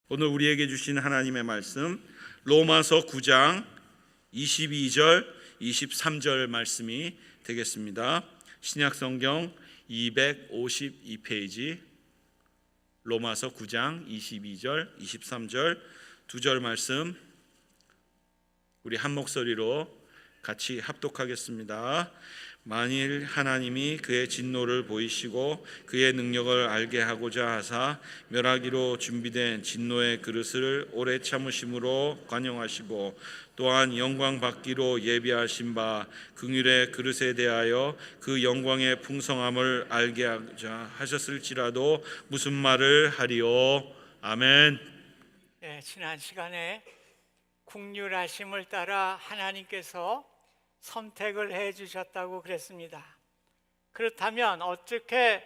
오늘 우리에게 주신 하나님의 말씀 로마서 9장 22절 23절 말씀이 되겠습니다. 신약성경 252페이지 로마서 9장 22절 23절 두 절 말씀 우리 한 목소리로 같이 합독하겠습니다. 만일 하나님이 그의 진노를 보이시고 그의 능력을 알게 하고자 하사 멸하기로 준비된 진노의 그릇을 오래 참으심으로 관용하시고 또한 영광 받기로 예비하신 바 긍휼의 그릇에 대하여 그 영광의 풍성함을 알게 하셨을지라도 무슨 말을 하리요. 아멘. 네, 지난 시간에 긍휼하심을 따라 하나님께서 선택을 해 주셨다고 그랬습니다. 그렇다면 어떻게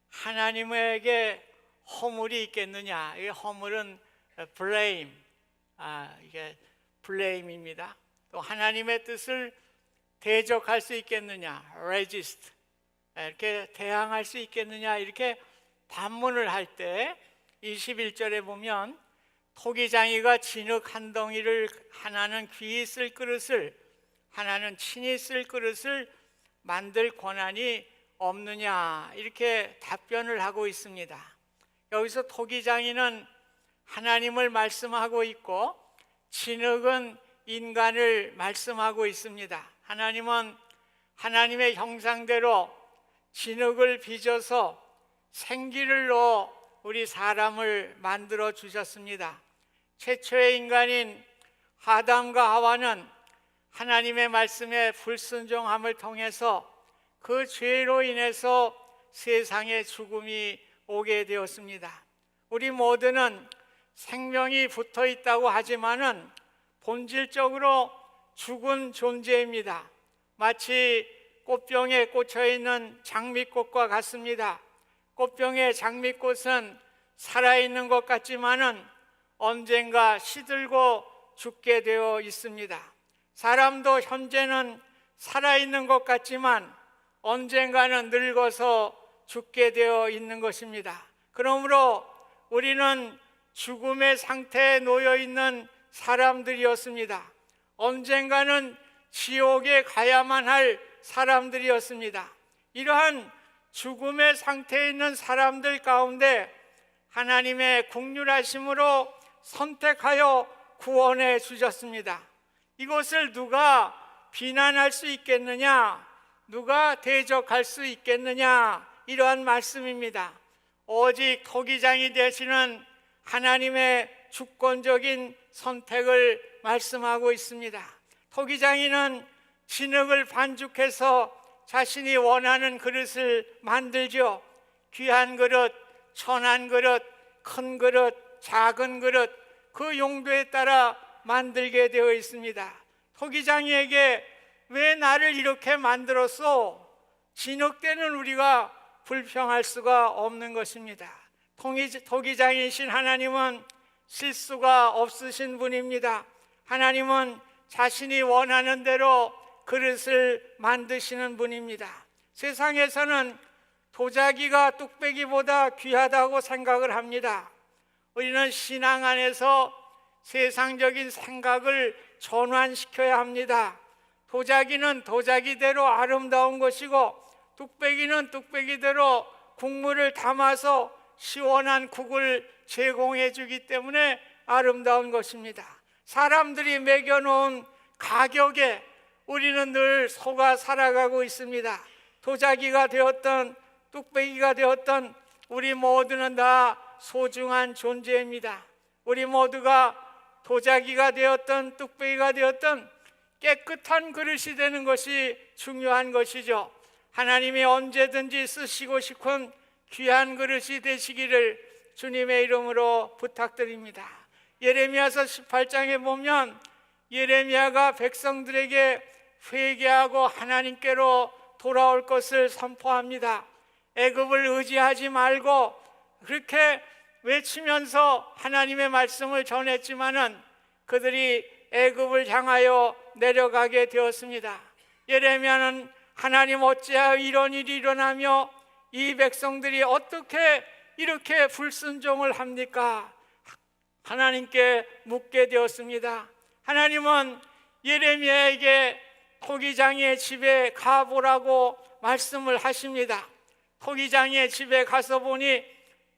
하나님에게 허물이 있겠느냐? 이 허물은 blame, 이게 blame입니다. 또 하나님의 뜻을 대적할 수 있겠느냐? resist, 이렇게 대항할 수 있겠느냐? 이렇게 반문을 할 때 21절에 보면 토기장이가 진흙 한 덩이를 하나는 귀히 쓸 그릇을 하나는 친히 쓸 그릇을 만들 권한이 없느냐 이렇게 답변을 하고 있습니다. 여기서 토기장이는 하나님을 말씀하고 있고 진흙은 인간을 말씀하고 있습니다. 하나님은 하나님의 형상대로 진흙을 빚어서 생기를 넣어 우리 사람을 만들어 주셨습니다. 최초의 인간인 아담과 하와는 하나님의 말씀에 불순종함을 통해서 그 죄로 인해서 세상에 죽음이 오게 되었습니다. 우리 모두는 생명이 붙어 있다고 하지만은 본질적으로 죽은 존재입니다. 마치 꽃병에 꽂혀 있는 장미꽃과 같습니다. 꽃병의 장미꽃은 살아있는 것 같지만은 언젠가 시들고 죽게 되어 있습니다. 사람도 현재는 살아있는 것 같지만 언젠가는 늙어서 죽게 되어 있는 것입니다. 그러므로 우리는 죽음의 상태에 놓여 있는 사람들이었습니다. 언젠가는 지옥에 가야만 할 사람들이었습니다. 이러한 죽음의 상태에 있는 사람들 가운데 하나님의 긍휼하심으로 선택하여 구원해 주셨습니다. 이것을 누가 비난할 수 있겠느냐? 누가 대적할 수 있겠느냐? 이러한 말씀입니다. 오직 토기장이 되시는 하나님의 주권적인 선택을 말씀하고 있습니다. 토기장이는 진흙을 반죽해서 자신이 원하는 그릇을 만들죠. 귀한 그릇, 천한 그릇, 큰 그릇, 작은 그릇 그 용도에 따라 만들게 되어 있습니다. 토기장이에게 왜 나를 이렇게 만들었소? 진흙대는 우리가 불평할 수가 없는 것입니다. 토기장이신 하나님은 실수가 없으신 분입니다. 하나님은 자신이 원하는 대로 그릇을 만드시는 분입니다. 세상에서는 도자기가 뚝배기보다 귀하다고 생각을 합니다. 우리는 신앙 안에서 세상적인 생각을 전환시켜야 합니다. 도자기는 도자기대로 아름다운 것이고 뚝배기는 뚝배기대로 국물을 담아서 시원한 국을 제공해 주기 때문에 아름다운 것입니다. 사람들이 매겨놓은 가격에 우리는 늘 속아 살아가고 있습니다. 도자기가 되었던 뚝배기가 되었던 우리 모두는 다 소중한 존재입니다. 우리 모두가 도자기가 되었던 뚝배기가 되었던 깨끗한 그릇이 되는 것이 중요한 것이죠. 하나님이 언제든지 쓰시고 싶은 귀한 그릇이 되시기를 주님의 이름으로 부탁드립니다. 예레미야서 18장에 보면 예레미야가 백성들에게 회개하고 하나님께로 돌아올 것을 선포합니다. 애굽을 의지하지 말고 그렇게 외치면서 하나님의 말씀을 전했지만은 그들이 애굽을 향하여 내려가게 되었습니다. 예레미야는 하나님 어찌하여 이런 일이 일어나며 이 백성들이 어떻게 이렇게 불순종을 합니까? 하나님께 묻게 되었습니다. 하나님은 예레미야에게 토기장이의 집에 가보라고 말씀을 하십니다. 토기장이의 집에 가서 보니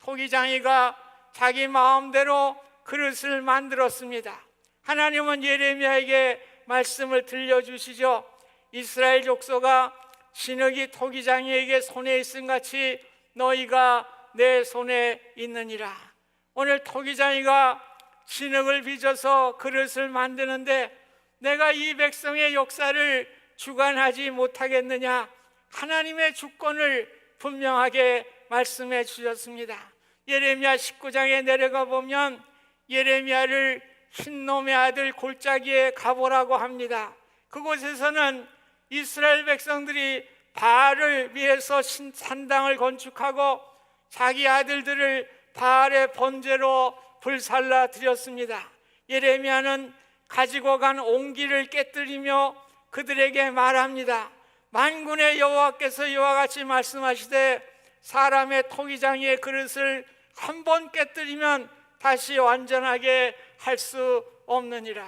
토기장이가 자기 마음대로 그릇을 만들었습니다. 하나님은 예레미야에게 말씀을 들려주시죠. 이스라엘 족속아, 진흙이 토기장이에게 손에 있음 같이 너희가 내 손에 있느니라. 오늘 토기장이가 진흙을 빚어서 그릇을 만드는데 내가 이 백성의 역사를 주관하지 못하겠느냐? 하나님의 주권을 분명하게 말씀해 주셨습니다. 예레미야 19장에 내려가 보면 예레미야를 흰놈의 아들 골짜기에 가보라고 합니다. 그곳에서는 이스라엘 백성들이 바알을 위해서 산당을 건축하고 자기 아들들을 바알의 번제로 불살라 드렸습니다. 예레미야는 가지고 간 옹기를 깨뜨리며 그들에게 말합니다. 만군의 여호와께서 이와 같이 말씀하시되 사람의 토기장이의 그릇을 한 번 깨뜨리면 다시 완전하게 할 수 없느니라.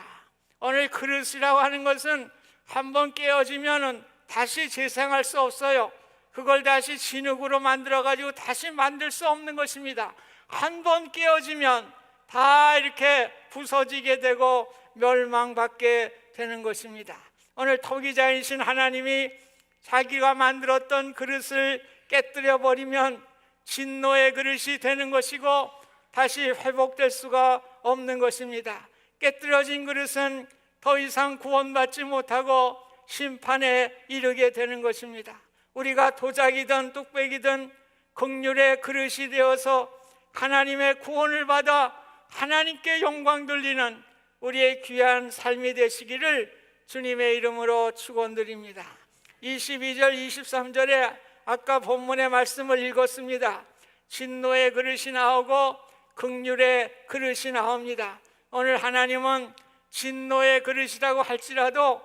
오늘 그릇이라고 하는 것은 한 번 깨어지면 다시 재생할 수 없어요. 그걸 다시 진흙으로 만들어가지고 다시 만들 수 없는 것입니다. 한 번 깨어지면 다 이렇게 부서지게 되고 멸망받게 되는 것입니다. 오늘 토기장이신 하나님이 자기가 만들었던 그릇을 깨뜨려 버리면 진노의 그릇이 되는 것이고 다시 회복될 수가 없는 것입니다. 깨뜨려진 그릇은 더 이상 구원받지 못하고 심판에 이르게 되는 것입니다. 우리가 도자기든 뚝배기든 긍휼의 그릇이 되어서 하나님의 구원을 받아 하나님께 영광 돌리는 우리의 귀한 삶이 되시기를 주님의 이름으로 축원드립니다. 22절 23절에 아까 본문의 말씀을 읽었습니다. 진노의 그릇이 나오고 긍휼의 그릇이 나옵니다. 오늘 하나님은 진노의 그릇이라고 할지라도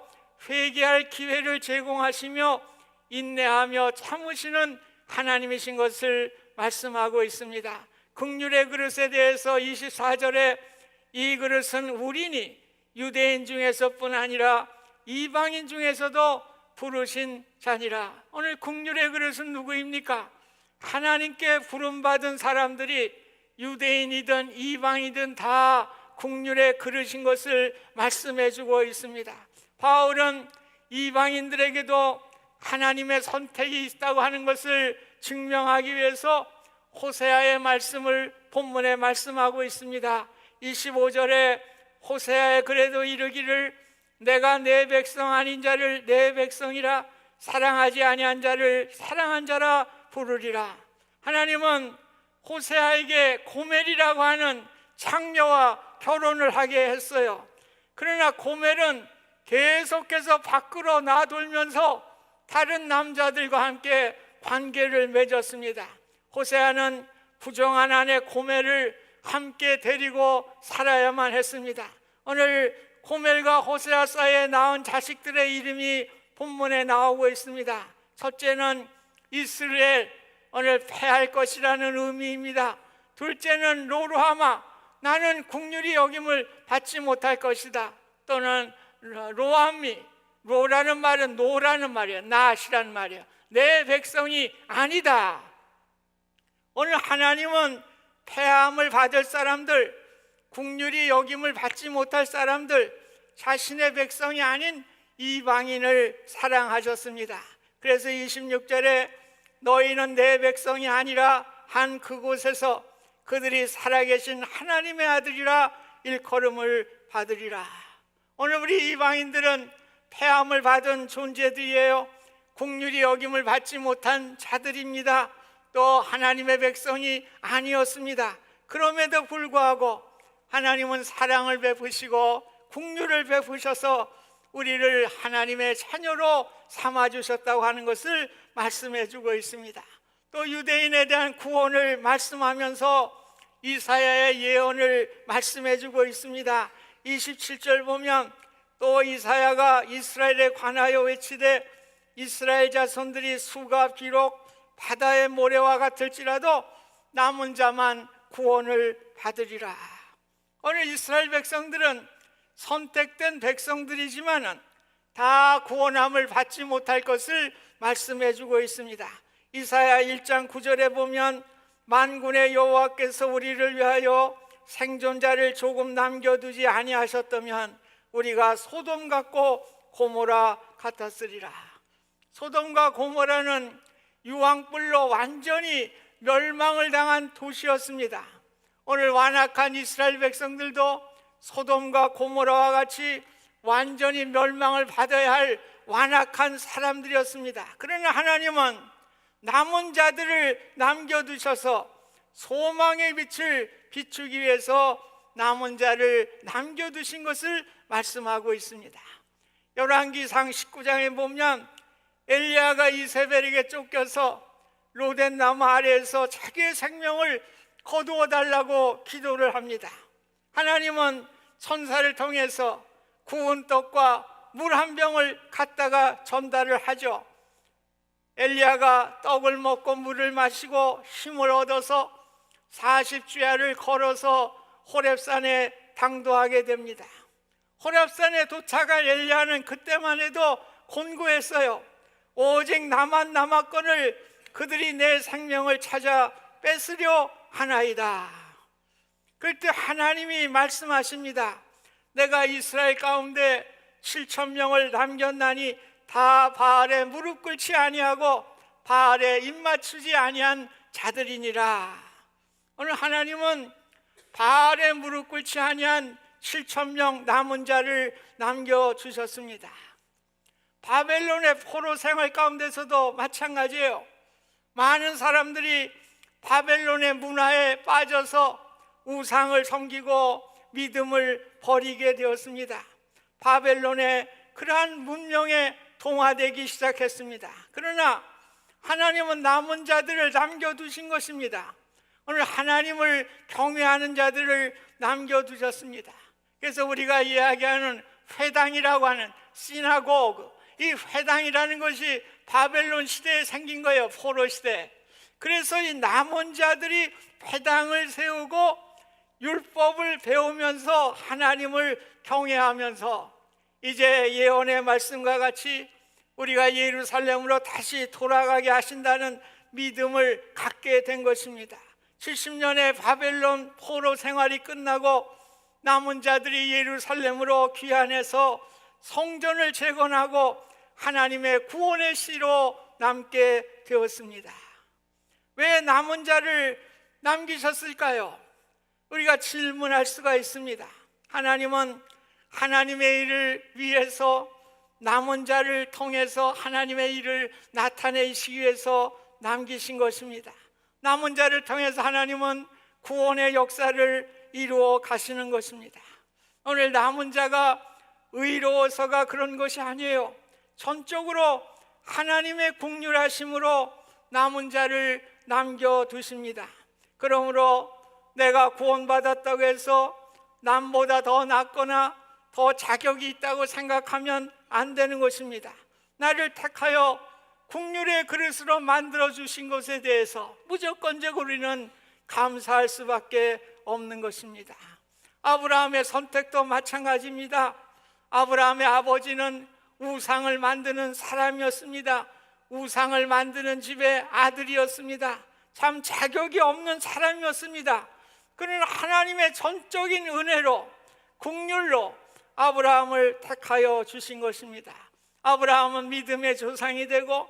회개할 기회를 제공하시며 인내하며 참으시는 하나님이신 것을 말씀하고 있습니다. 긍휼의 그릇에 대해서 24절에 이 그릇은 우리니 유대인 중에서뿐 아니라 이방인 중에서도 부르신 자니라. 오늘 긍휼의 그릇은 누구입니까? 하나님께 부름받은 사람들이 유대인이든 이방이든 다 긍휼의 그릇인 것을 말씀해 주고 있습니다. 바울은 이방인들에게도 하나님의 선택이 있다고 하는 것을 증명하기 위해서 호세아의 말씀을 본문에 말씀하고 있습니다. 25절에 호세아의 글에도 이르기를 내가 내 백성 아닌 자를 내 백성이라 사랑하지 아니한 자를 사랑한 자라 부르리라. 하나님은 호세아에게 고멜이라고 하는 장녀와 결혼을 하게 했어요. 그러나 고멜은 계속해서 밖으로 나돌면서 다른 남자들과 함께 관계를 맺었습니다. 호세아는 부정한 아내 고멜을 함께 데리고 살아야만 했습니다. 오늘 고멜과 호세아 사이에 낳은 자식들의 이름이 본문에 나오고 있습니다. 첫째는 이스라엘, 오늘 패할 것이라는 의미입니다. 둘째는 로루하마, 나는 긍휼히 여김을 받지 못할 것이다. 또는 로암미, 로라는 말은 노라는 말이에요. 낫이라는 말이에요. 내 백성이 아니다. 오늘 하나님은 패함을 받을 사람들, 긍휼히 여김을 받지 못할 사람들, 자신의 백성이 아닌 이방인을 사랑하셨습니다. 그래서 26절에 너희는 내 백성이 아니라 한 그곳에서 그들이 살아계신 하나님의 아들이라 일컬음을 받으리라. 오늘 우리 이방인들은 패함을 받은 존재들이에요. 긍휼히 여김을 받지 못한 자들입니다. 또 하나님의 백성이 아니었습니다. 그럼에도 불구하고 하나님은 사랑을 베푸시고 긍휼을 베푸셔서 우리를 하나님의 자녀로 삼아주셨다고 하는 것을 말씀해주고 있습니다. 또 유대인에 대한 구원을 말씀하면서 이사야의 예언을 말씀해주고 있습니다. 27절 보면 또 이사야가 이스라엘에 관하여 외치되 이스라엘 자손들이 수가 비록 바다의 모래와 같을지라도 남은 자만 구원을 받으리라. 오늘 이스라엘 백성들은 선택된 백성들이지만은 다 구원함을 받지 못할 것을 말씀해 주고 있습니다. 이사야 1장 9절에 보면 만군의 여호와께서 우리를 위하여 생존자를 조금 남겨두지 아니하셨다면 우리가 소돔 같고 고모라 같았으리라. 소돔과 고모라는 유황불로 완전히 멸망을 당한 도시였습니다. 오늘 완악한 이스라엘 백성들도 소돔과 고모라와 같이 완전히 멸망을 받아야 할 완악한 사람들이었습니다. 그러나 하나님은 남은 자들을 남겨두셔서 소망의 빛을 비추기 위해서 남은 자를 남겨두신 것을 말씀하고 있습니다. 열왕기상 19장에 보면 엘리야가 이세벨에게 쫓겨서 로덴 나무 아래에서 자기의 생명을 거두어 달라고 기도를 합니다. 하나님은 천사를 통해서 구운 떡과 물 한 병을 갖다가 전달을 하죠. 엘리야가 떡을 먹고 물을 마시고 힘을 얻어서 40주야를 걸어서 호렙산에 당도하게 됩니다. 호렙산에 도착한 엘리야는 그때만 해도 곤고했어요. 오직 나만 남았거늘 그들이 내 생명을 찾아 뺏으려 하나이다. 그때 하나님이 말씀하십니다. 내가 이스라엘 가운데 7,000명을 남겼나니 다 바알에 무릎 꿇지 아니하고 바알에 입맞추지 아니한 자들이니라. 오늘 하나님은 바알에 무릎 꿇지 아니한 7,000명 남은 자를 남겨주셨습니다. 바벨론의 포로 생활 가운데서도 마찬가지예요. 많은 사람들이 바벨론의 문화에 빠져서 우상을 섬기고 믿음을 버리게 되었습니다. 바벨론의 그러한 문명에 동화되기 시작했습니다. 그러나 하나님은 남은 자들을 남겨두신 것입니다. 오늘 하나님을 경외하는 자들을 남겨두셨습니다. 그래서 우리가 이야기하는 회당이라고 하는 시나고그, 이 회당이라는 것이 바벨론 시대에 생긴 거예요. 포로 시대. 그래서 이 남은 자들이 회당을 세우고 율법을 배우면서 하나님을 경외하면서 이제 예언의 말씀과 같이 우리가 예루살렘으로 다시 돌아가게 하신다는 믿음을 갖게 된 것입니다. 70년의 바벨론 포로 생활이 끝나고 남은 자들이 예루살렘으로 귀환해서 성전을 재건하고 하나님의 구원의 씨로 남게 되었습니다. 왜 남은 자를 남기셨을까요? 우리가 질문할 수가 있습니다. 하나님은 하나님의 일을 위해서 남은 자를 통해서 하나님의 일을 나타내시기 위해서 남기신 것입니다. 남은 자를 통해서 하나님은 구원의 역사를 이루어 가시는 것입니다. 오늘 남은 자가 의로워서가 그런 것이 아니에요. 전적으로 하나님의 긍휼하심으로 남은 자를 남겨두십니다. 그러므로 내가 구원받았다고 해서 남보다 더 낫거나 더 자격이 있다고 생각하면 안 되는 것입니다. 나를 택하여 긍휼의 그릇으로 만들어주신 것에 대해서 무조건적으로 우리는 감사할 수밖에 없는 것입니다. 아브라함의 선택도 마찬가지입니다. 아브라함의 아버지는 우상을 만드는 사람이었습니다. 우상을 만드는 집의 아들이었습니다. 참 자격이 없는 사람이었습니다. 그러나 하나님의 전적인 은혜로 긍휼로 아브라함을 택하여 주신 것입니다. 아브라함은 믿음의 조상이 되고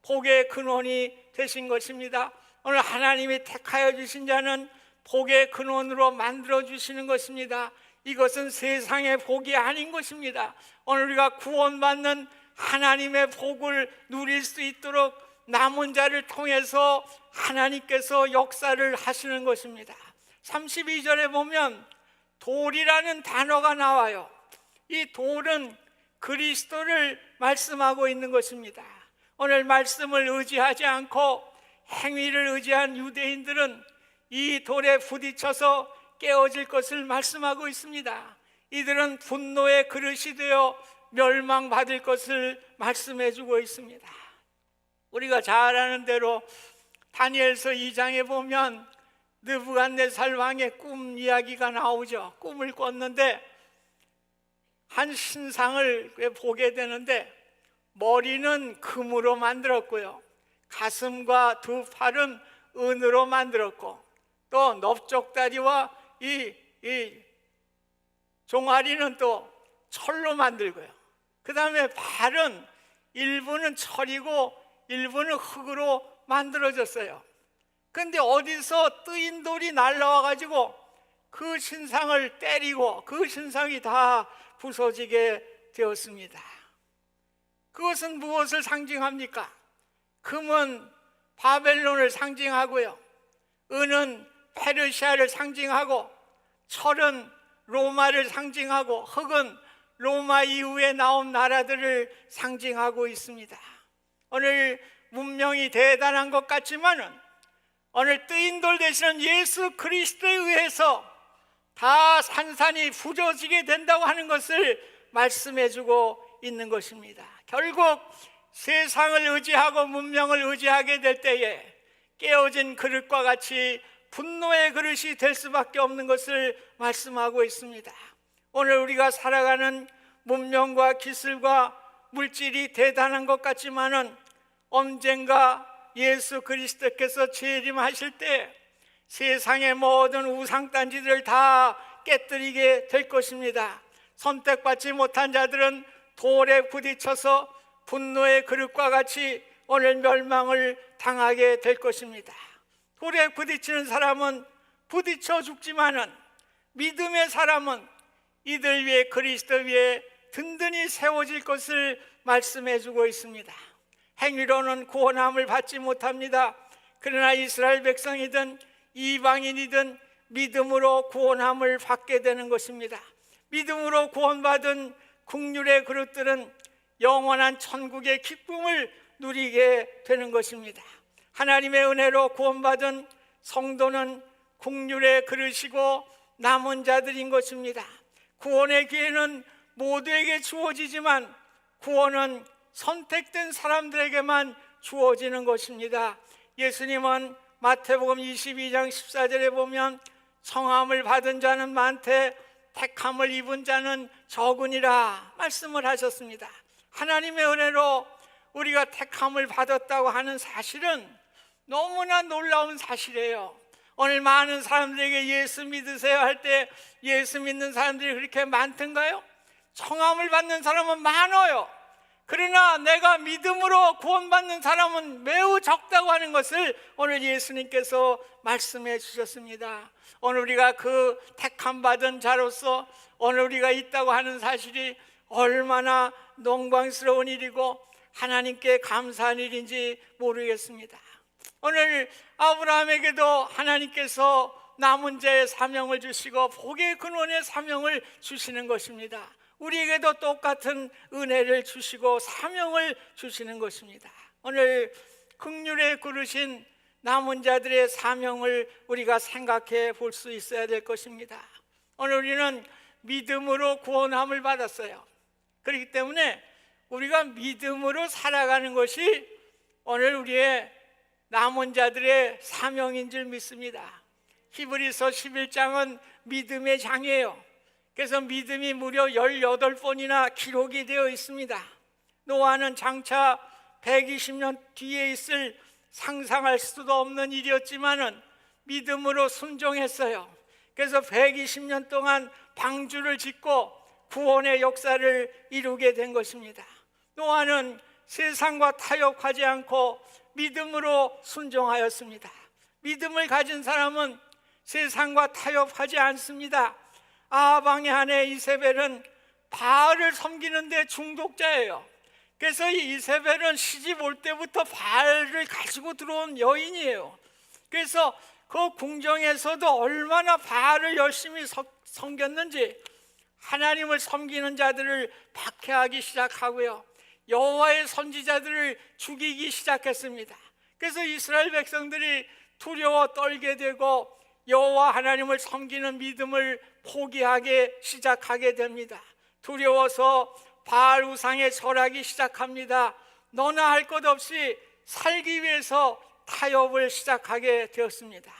복의 근원이 되신 것입니다. 오늘 하나님이 택하여 주신 자는 복의 근원으로 만들어 주시는 것입니다. 이것은 세상의 복이 아닌 것입니다. 오늘 우리가 구원받는 하나님의 복을 누릴 수 있도록 남은 자를 통해서 하나님께서 역사를 하시는 것입니다. 32절에 보면 돌이라는 단어가 나와요. 이 돌은 그리스도를 말씀하고 있는 것입니다. 오늘 말씀을 의지하지 않고 행위를 의지한 유대인들은 이 돌에 부딪혀서 깨어질 것을 말씀하고 있습니다. 이들은 분노의 그릇이 되어 멸망받을 것을 말씀해 주고 있습니다. 우리가 잘 아는 대로 다니엘서 2장에 보면 느부갓네살 왕의 꿈 이야기가 나오죠. 꿈을 꿨는데 한 신상을 보게 되는데 머리는 금으로 만들었고요, 가슴과 두 팔은 은으로 만들었고, 또 넓적다리와 이 종아리는 또 철로 만들고요, 그 다음에 발은 일부는 철이고 일부는 흙으로 만들어졌어요. 근데 어디서 뜨인 돌이 날라와 가지고 그 신상을 때리고 그 신상이 다 부서지게 되었습니다. 그것은 무엇을 상징합니까? 금은 바벨론을 상징하고요, 은은 페르시아를 상징하고, 철은 로마를 상징하고, 흙은 로마 이후에 나온 나라들을 상징하고 있습니다. 오늘 문명이 대단한 것 같지만은 오늘 뜨인 돌 되시는 예수 그리스도에 의해서 다 산산이 부서지게 된다고 하는 것을 말씀해 주고 있는 것입니다. 결국 세상을 의지하고 문명을 의지하게 될 때에 깨어진 그릇과 같이 분노의 그릇이 될 수밖에 없는 것을 말씀하고 있습니다. 오늘 우리가 살아가는 문명과 기술과 물질이 대단한 것 같지만은 언젠가 예수 그리스도께서 재림하실 때 세상의 모든 우상단지들을 다 깨뜨리게 될 것입니다. 선택받지 못한 자들은 돌에 부딪혀서 분노의 그릇과 같이 오늘 멸망을 당하게 될 것입니다. 돌에 부딪히는 사람은 부딪혀 죽지만은 믿음의 사람은 이들 위에, 그리스도 위에 든든히 세워질 것을 말씀해 주고 있습니다. 행위로는 구원함을 받지 못합니다. 그러나 이스라엘 백성이든 이방인이든 믿음으로 구원함을 받게 되는 것입니다. 믿음으로 구원받은 국률의 그릇들은 영원한 천국의 기쁨을 누리게 되는 것입니다. 하나님의 은혜로 구원받은 성도는 국률의 그릇이고 남은 자들인 것입니다. 구원의 기회는 모두에게 주어지지만 구원은 선택된 사람들에게만 주어지는 것입니다. 예수님은 마태복음 22장 14절에 보면 청함을 받은 자는 많되 택함을 입은 자는 적으니라 말씀을 하셨습니다. 하나님의 은혜로 우리가 택함을 받았다고 하는 사실은 너무나 놀라운 사실이에요. 오늘 많은 사람들에게 예수 믿으세요 할 때 예수 믿는 사람들이 그렇게 많던가요? 청함을 받는 사람은 많아요. 그러나 내가 믿음으로 구원받는 사람은 매우 적다고 하는 것을 오늘 예수님께서 말씀해 주셨습니다. 오늘 우리가 그 택함 받은 자로서 오늘 우리가 있다고 하는 사실이 얼마나 영광스러운 일이고 하나님께 감사한 일인지 모르겠습니다. 오늘 아브라함에게도 하나님께서 남은 자의 사명을 주시고 복의 근원의 사명을 주시는 것입니다. 우리에게도 똑같은 은혜를 주시고 사명을 주시는 것입니다. 오늘 긍휼에 그르신 남은 자들의 사명을 우리가 생각해 볼 수 있어야 될 것입니다. 오늘 우리는 믿음으로 구원함을 받았어요. 그렇기 때문에 우리가 믿음으로 살아가는 것이 오늘 우리의 남은 자들의 사명인 줄 믿습니다. 히브리서 11장은 믿음의 장이에요. 그래서 믿음이 무려 18번이나 기록이 되어 있습니다. 노아는 장차 120년 뒤에 있을 상상할 수도 없는 일이었지만은 믿음으로 순종했어요. 그래서 120년 동안 방주를 짓고 구원의 역사를 이루게 된 것입니다. 노아는 세상과 타협하지 않고 믿음으로 순종하였습니다. 믿음을 가진 사람은 세상과 타협하지 않습니다. 아방의 아내 이세벨은 바알을 섬기는데 중독자예요. 그래서 이 이세벨은 시집 올 때부터 바알을 가지고 들어온 여인이에요. 그래서 그 궁정에서도 얼마나 바알을 열심히 섬겼는지 하나님을 섬기는 자들을 박해하기 시작하고요, 여호와의 선지자들을 죽이기 시작했습니다. 그래서 이스라엘 백성들이 두려워 떨게 되고 여호와 하나님을 섬기는 믿음을 포기하게 시작하게 됩니다. 두려워서 바알 우상에 절하기 시작합니다. 너나 할 것 없이 살기 위해서 타협을 시작하게 되었습니다.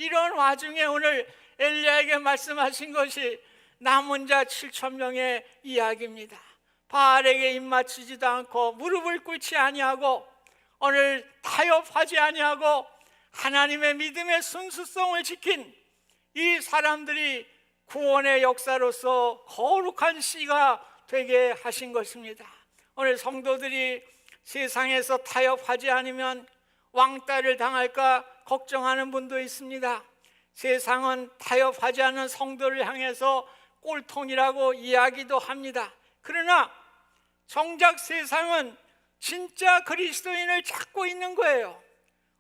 이런 와중에 오늘 엘리야에게 말씀하신 것이 남은 자 7천 명의 이야기입니다. 바알에게 입맞추지도 않고 무릎을 꿇지 아니하고 오늘 타협하지 아니하고 하나님의 믿음의 순수성을 지킨 이 사람들이 구원의 역사로서 거룩한 씨가 되게 하신 것입니다. 오늘 성도들이 세상에서 타협하지 않으면 왕따를 당할까 걱정하는 분도 있습니다. 세상은 타협하지 않은 성도를 향해서 꼴통이라고 이야기도 합니다. 그러나 정작 세상은 진짜 그리스도인을 찾고 있는 거예요.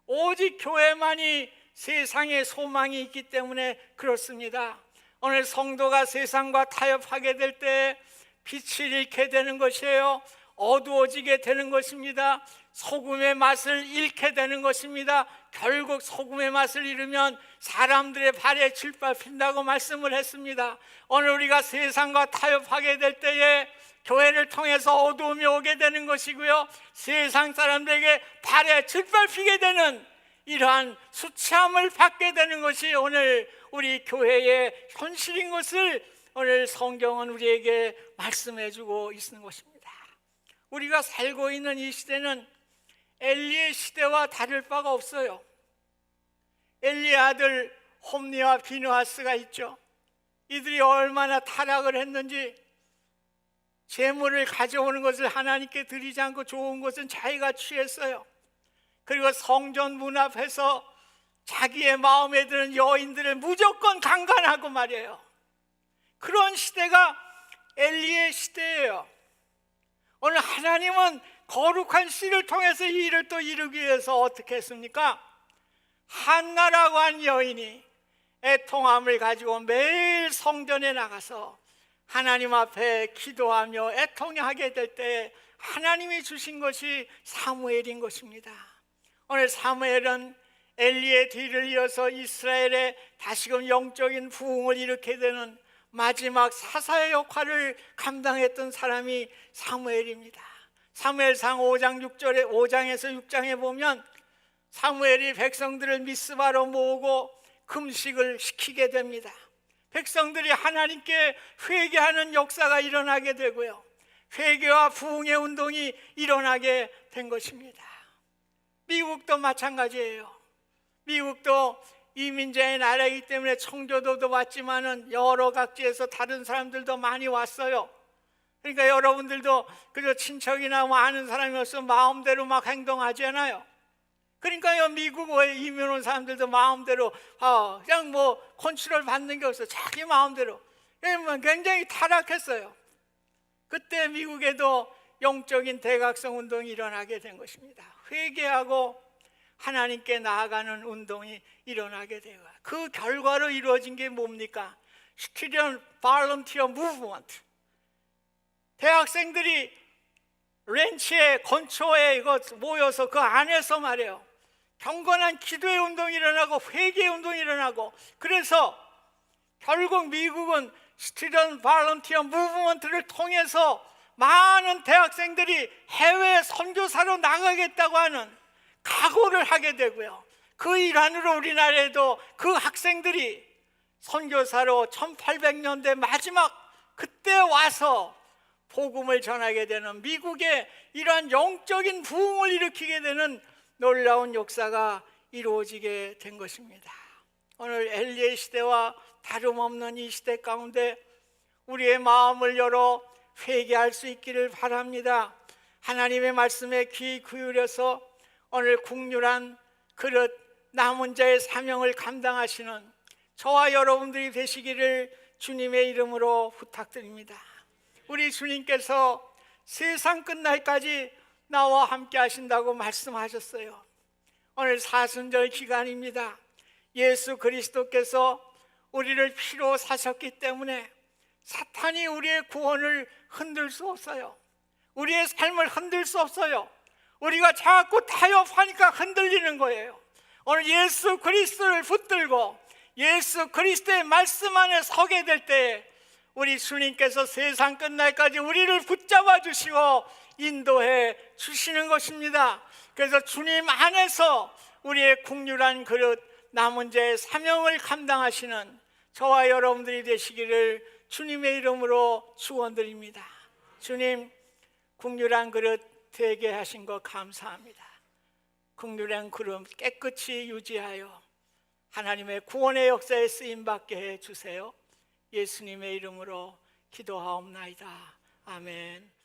오직 교회만이 세상에 소망이 있기 때문에 그렇습니다. 오늘 성도가 세상과 타협하게 될 때 빛을 잃게 되는 것이에요. 어두워지게 되는 것입니다. 소금의 맛을 잃게 되는 것입니다. 결국 소금의 맛을 잃으면 사람들의 발에 질밟힌다고 말씀을 했습니다. 오늘 우리가 세상과 타협하게 될 때에 교회를 통해서 어두움이 오게 되는 것이고요, 세상 사람들에게 발에 짓밟히게 되는 이러한 수치함을 받게 되는 것이 오늘 우리 교회의 현실인 것을 오늘 성경은 우리에게 말씀해 주고 있는 것입니다. 우리가 살고 있는 이 시대는 엘리의 시대와 다를 바가 없어요. 엘리의 아들 홈니와 비느하스가 있죠. 이들이 얼마나 타락을 했는지, 재물을 가져오는 것을 하나님께 드리지 않고 좋은 것은 자기가 취했어요. 그리고 성전 문 앞에서 자기의 마음에 드는 여인들을 무조건 강간하고 말이에요. 그런 시대가 엘리의 시대예요. 오늘 하나님은 거룩한 씨를 통해서 이 일을 또 이루기 위해서 어떻게 했습니까? 한나라고 한 여인이 애통함을 가지고 매일 성전에 나가서 하나님 앞에 기도하며 애통하게 될 때 하나님이 주신 것이 사무엘인 것입니다. 오늘 사무엘은 엘리의 뒤를 이어서 이스라엘에 다시금 영적인 부흥을 일으키게 되는 마지막 사사의 역할을 감당했던 사람이 사무엘입니다. 사무엘상 5장에서 6장에 보면 사무엘이 백성들을 미스바로 모으고 금식을 시키게 됩니다. 백성들이 하나님께 회개하는 역사가 일어나게 되고요, 회개와 부흥의 운동이 일어나게 된 것입니다. 미국도 마찬가지예요. 미국도 이민자의 나라이기 때문에 청교도도 왔지만은 여러 각지에서 다른 사람들도 많이 왔어요. 그러니까 여러분들도 그저 친척이나 뭐 아는 사람이 없으면 마음대로 막 행동하잖아요. 그러니까요, 미국에 이민 온 사람들도 마음대로 그냥 뭐 컨트롤 받는 게 없어요. 자기 마음대로. 굉장히 타락했어요. 그때 미국에도 영적인 대각성 운동이 일어나게 된 것입니다. 회개하고 하나님께 나아가는 운동이 일어나게 돼요. 그 결과로 이루어진 게 뭡니까? Student Volunteer Movement. 대학생들이 렌치에 건초에 이거 모여서 그 안에서 말이에요, 경건한 기도의 운동이 일어나고 회개의 운동이 일어나고, 그래서 결국 미국은 Student Volunteer Movement를 통해서 많은 대학생들이 해외 선교사로 나가겠다고 하는 각오를 하게 되고요, 그 일환으로 우리나라에도 그 학생들이 선교사로 1800년대 마지막 그때 와서 복음을 전하게 되는, 미국의 이러한 영적인 부흥을 일으키게 되는 놀라운 역사가 이루어지게 된 것입니다. 오늘 엘리의 시대와 다름없는 이 시대 가운데 우리의 마음을 열어 회개할 수 있기를 바랍니다. 하나님의 말씀에 귀 기울여서 오늘 국률한 그릇 남은 자의 사명을 감당하시는 저와 여러분들이 되시기를 주님의 이름으로 부탁드립니다. 우리 주님께서 세상 끝날까지 나와 함께 하신다고 말씀하셨어요. 오늘 사순절 기간입니다. 예수 그리스도께서 우리를 피로 사셨기 때문에 사탄이 우리의 구원을 흔들 수 없어요. 우리의 삶을 흔들 수 없어요. 우리가 자꾸 타협하니까 흔들리는 거예요. 오늘 예수 그리스도를 붙들고 예수 그리스도의 말씀 안에 서게 될 때 우리 주님께서 세상 끝날까지 우리를 붙잡아 주시고 인도해 주시는 것입니다. 그래서 주님 안에서 우리의 국률한 그릇 남은 자의 사명을 감당하시는 저와 여러분들이 되시기를 주님의 이름으로 축원드립니다. 주님, 국률한 그릇 되게 하신 것 감사합니다. 국률한 그릇 깨끗이 유지하여 하나님의 구원의 역사에 쓰임받게 해주세요. 예수님의 이름으로 기도하옵나이다. 아멘.